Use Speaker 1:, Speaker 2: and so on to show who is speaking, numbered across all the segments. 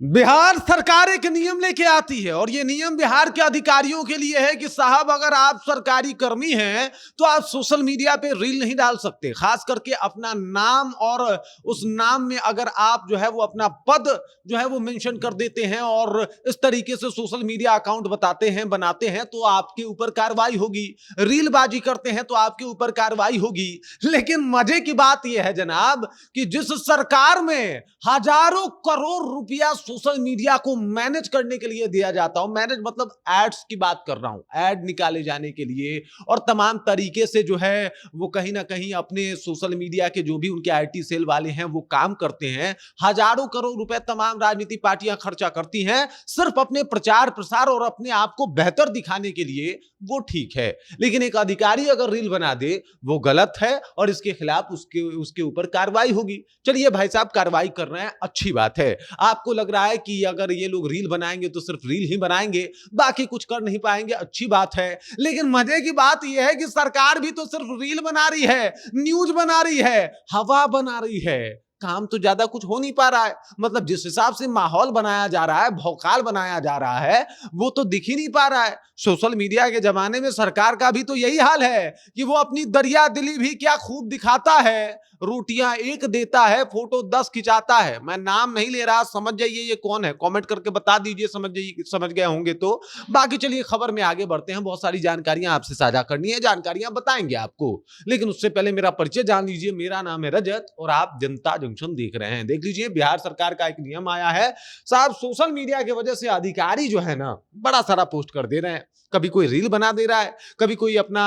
Speaker 1: बिहार सरकार एक नियम लेके आती है और ये नियम बिहार के अधिकारियों के लिए है कि साहब अगर आप सरकारी कर्मी हैं तो आप सोशल मीडिया पे रील नहीं डाल सकते, खास करके अपना नाम और उस नाम में अगर आप जो है वो अपना पद जो है वो मेंशन कर देते हैं और इस तरीके से सोशल मीडिया अकाउंट बताते हैं बनाते हैं तो आपके ऊपर कार्रवाई होगी। रीलबाजी करते हैं तो आपके ऊपर कार्रवाई होगी। लेकिन मजे की बात यह है जनाब कि जिस सरकार में हजारों करोड़ रुपया सोशल मीडिया को मैनेज करने के लिए दिया जाता हो, मैनेज मतलब एड्स की बात कर रहा हूं, एड निकाले जाने के लिए और तमाम तरीके से जो है वो कहीं ना कहीं अपने सोशल मीडिया के जो भी उनके आईटी सेल वाले हैं वो काम करते हैं। हजारों करोड़ रुपए तमाम राजनीतिक पार्टियां खर्चा करती हैं सिर्फ अपने प्रचार प्रसार और अपने आप को बेहतर दिखाने के लिए, वो ठीक है। लेकिन एक अधिकारी अगर रील बना दे वो गलत है और इसके खिलाफ उसके ऊपर कार्रवाई होगी। चलिए भाई साहब कार्रवाई कर रहे हैं, अच्छी बात है। आपको लग रहा है कि अगर ये लोग रील बनाएंगे तो सिर्फ रील ही बनाएंगे, बाकी कुछ कर नहीं पाएंगे, अच्छी बात है। लेकिन मजे की बात यह है कि सरकार भी तो सिर्फ रील बना रही है, न्यूज बना रही है, हवा बना रही है, काम तो ज्यादा कुछ हो नहीं पा रहा है। मतलब जिस हिसाब से माहौल बनाया जा रहा है, भौकाल बनाया जा रहा है, वो तो दिख ही नहीं पा रहा है। सोशल मीडिया के जमाने में सरकार का भी तो यही हाल है कि वो अपनी दरिया दिली भी क्या खूब दिखाता है, रोटियां एक देता है, फोटो 10 खिंचाता है। मैं नाम नहीं ले रहा, समझ जाइए ये कौन है, कमेंट करके बता दीजिए, समझ गए होंगे तो। बाकी चलिए खबर में आगे बढ़ते हैं, बहुत सारी जानकारियां आपसे साझा करनी है, जानकारियां बताएंगे आपको। लेकिन उससे पहले मेरा परिचय जान लीजिए। मेरा नाम है रजत और आप जनता जंक्शन देख रहे हैं। देख लीजिए बिहार सरकार का एक नियम आया है साहब, सोशल मीडिया की वजह से अधिकारी जो है ना बड़ा सारा पोस्ट कर दे रहे हैं। कभी कोई रील बना दे रहा है, कभी कोई अपना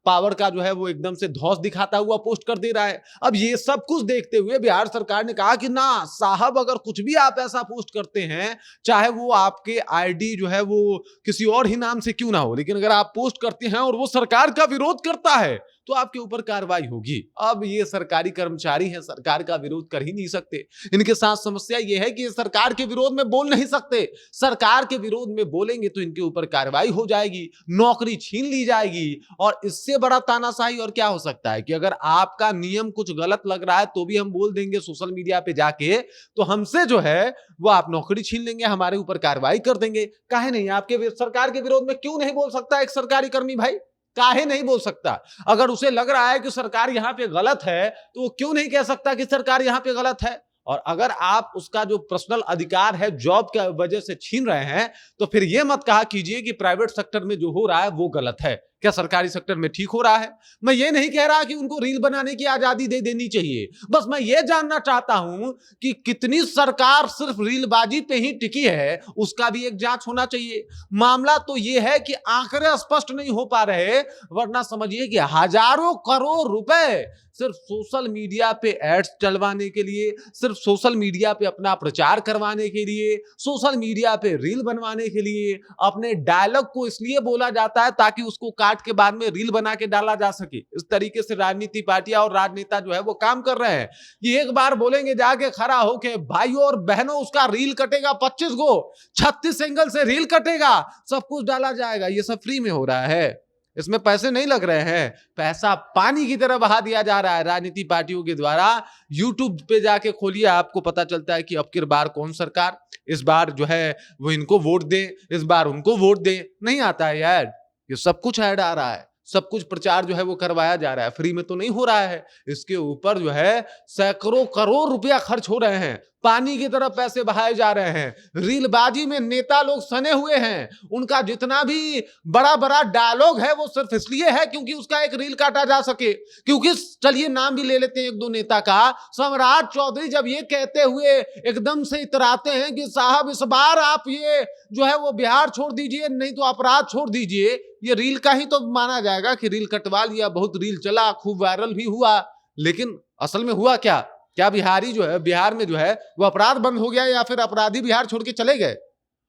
Speaker 1: पावर का जो है वो एकदम से धौंस दिखाता हुआ पोस्ट कर दे रहा है। अब ये सब कुछ देखते हुए बिहार सरकार ने कहा कि ना साहब अगर कुछ भी आप ऐसा पोस्ट करते हैं, चाहे वो आपके आईडी जो है वो किसी और ही नाम से क्यों ना हो, लेकिन अगर आप पोस्ट करते हैं और वो सरकार का विरोध करता है तो आपके ऊपर कार्रवाई होगी। अब ये सरकारी कर्मचारी हैं, सरकार का विरोध कर ही नहीं सकते। इनके साथ समस्या ये है कि सरकार के विरोध में बोल नहीं सकते। सरकार के विरोध में बोलेंगे तो इनके ऊपर कार्रवाई हो जाएगी, नौकरी छीन ली जाएगी। और इससे बड़ा तानाशाही और क्या हो सकता है कि अगर आपका नियम कुछ गलत लग रहा है तो भी हम बोल देंगे सोशल मीडिया पे जाके, तो हमसे जो है वो आप नौकरी छीन लेंगे, हमारे ऊपर कार्रवाई कर देंगे। काहे नहीं, आपके सरकार के विरोध में क्यों नहीं बोल सकता एक सरकारी कर्मी भाई? काहे नहीं बोल सकता? अगर उसे लग रहा है कि सरकार यहां पे गलत है तो वो क्यों नहीं कह सकता कि सरकार यहां पे गलत है? और अगर आप उसका जो पर्सनल अधिकार है जॉब की वजह से छीन रहे हैं तो फिर यह मत कहा कीजिए कि प्राइवेट सेक्टर में जो हो रहा है वो गलत है। क्या सरकारी सेक्टर में ठीक हो रहा है? मैं ये नहीं कह रहा कि उनको रील बनाने की आजादी दे देनी चाहिए, बस मैं ये जानना चाहता हूं कि कितनी सरकार सिर्फ रीलबाजी पे ही टिकी है, उसका भी एक जांच होना चाहिए। मामला तो ये है कि आंकड़े स्पष्ट नहीं हो पा रहे, वरना समझिए कि हजारों करोड़ रुपए सिर्फ सोशल मीडिया पे एड्स चलवाने के लिए, सिर्फ सोशल मीडिया पे अपना प्रचार करवाने के लिए, सोशल मीडिया पे रील बनवाने के लिए, अपने डायलॉग को इसलिए बोला जाता है ताकि उसको काट के बाद में रील बना के डाला जा सके। इस तरीके से राजनीति पार्टियां और राजनेता जो है वो काम कर रहे हैं कि एक बार बोलेंगे जाके खड़ा होके, भाइयों और बहनों उसका रील कटेगा 25 गो, 36 एंगल से रील कटेगा, सब कुछ डाला जाएगा। ये सब फ्री में हो रहा है, इसमें पैसे नहीं लग रहे हैं, पैसा पानी की तरह बहा दिया जा रहा है राजनीति पार्टियों के द्वारा। यूट्यूब पे जाके खोलिए, आपको पता चलता है कि अब की बार कौन सरकार, इस बार जो है वो इनको वोट दे, इस बार उनको वोट दे, नहीं आता है यार। ये सब कुछ ऐड आ रहा है, सब कुछ प्रचार जो है वो करवाया जा रहा है, फ्री में तो नहीं हो रहा है। इसके ऊपर जो है सैकड़ों करोड़ रुपया खर्च हो रहे हैं, पानी की तरफ पैसे बहाए जा रहे हैं। रीलबाजी में नेता लोग सने हुए हैं, उनका जितना भी बड़ा बड़ा डायलॉग है वो सिर्फ इसलिए है क्योंकि उसका एक रील काटा जा सके। क्योंकि चलिए नाम भी ले लेते हैं एक दो नेता का, सम्राट चौधरी जब ये कहते हुए एकदम से इतराते हैं कि साहब इस बार आप ये जो है वो बिहार छोड़ दीजिए, नहीं तो अपराध छोड़ दीजिए, ये रील का ही तो माना जाएगा कि रील कटवा लिया, बहुत रील चला, खूब वायरल भी हुआ। लेकिन असल में हुआ क्या? क्या बिहारी जो है, बिहार में जो है वो अपराध बंद हो गया या फिर अपराधी बिहार छोड़ के चले गए?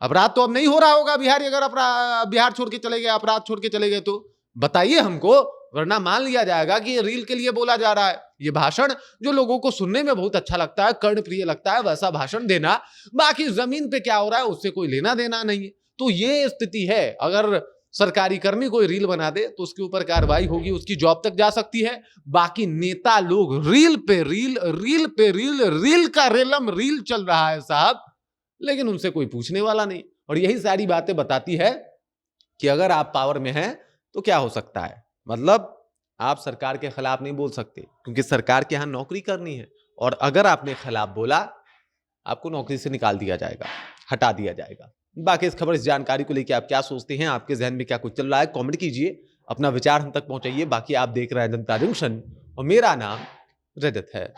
Speaker 1: अपराध तो अब नहीं हो रहा होगा बिहारी, अगर बिहार छोड़ के चले गए, अपराध छोड़ के चले गए तो बताइए हमको, वरना मान लिया जाएगा कि ये रील के लिए बोला जा रहा है। ये भाषण जो लोगों को सुनने में बहुत अच्छा लगता है, कर्णप्रिय लगता है, वैसा भाषण देना, बाकी जमीन पे क्या हो रहा है उससे कोई लेना देना नहीं है। तो ये स्थिति है। अगर सरकारी कर्मी कोई रील बना दे तो उसके ऊपर कार्रवाई होगी, उसकी जॉब तक जा सकती है। बाकी नेता लोग रील पे रील, रील पे रील, रील का रेलम रील चल रहा है साहब। लेकिन उनसे कोई पूछने वाला नहीं। और यही सारी बातें बताती है कि अगर आप पावर में हैं तो क्या हो सकता है। मतलब आप सरकार के खिलाफ नहीं बोल सकते, क्योंकि सरकार के यहां नौकरी करनी है, और अगर आपने खिलाफ बोला आपको नौकरी से निकाल दिया जाएगा, हटा दिया जाएगा। बाकी इस खबर, इस जानकारी को लेकर आप क्या सोचते हैं, आपके जहन में क्या कुछ चल रहा है, कमेंट कीजिए, अपना विचार हम तक पहुंचाइए। बाकी आप देख रहे हैं जनता जंक्शन और मेरा नाम रजत है।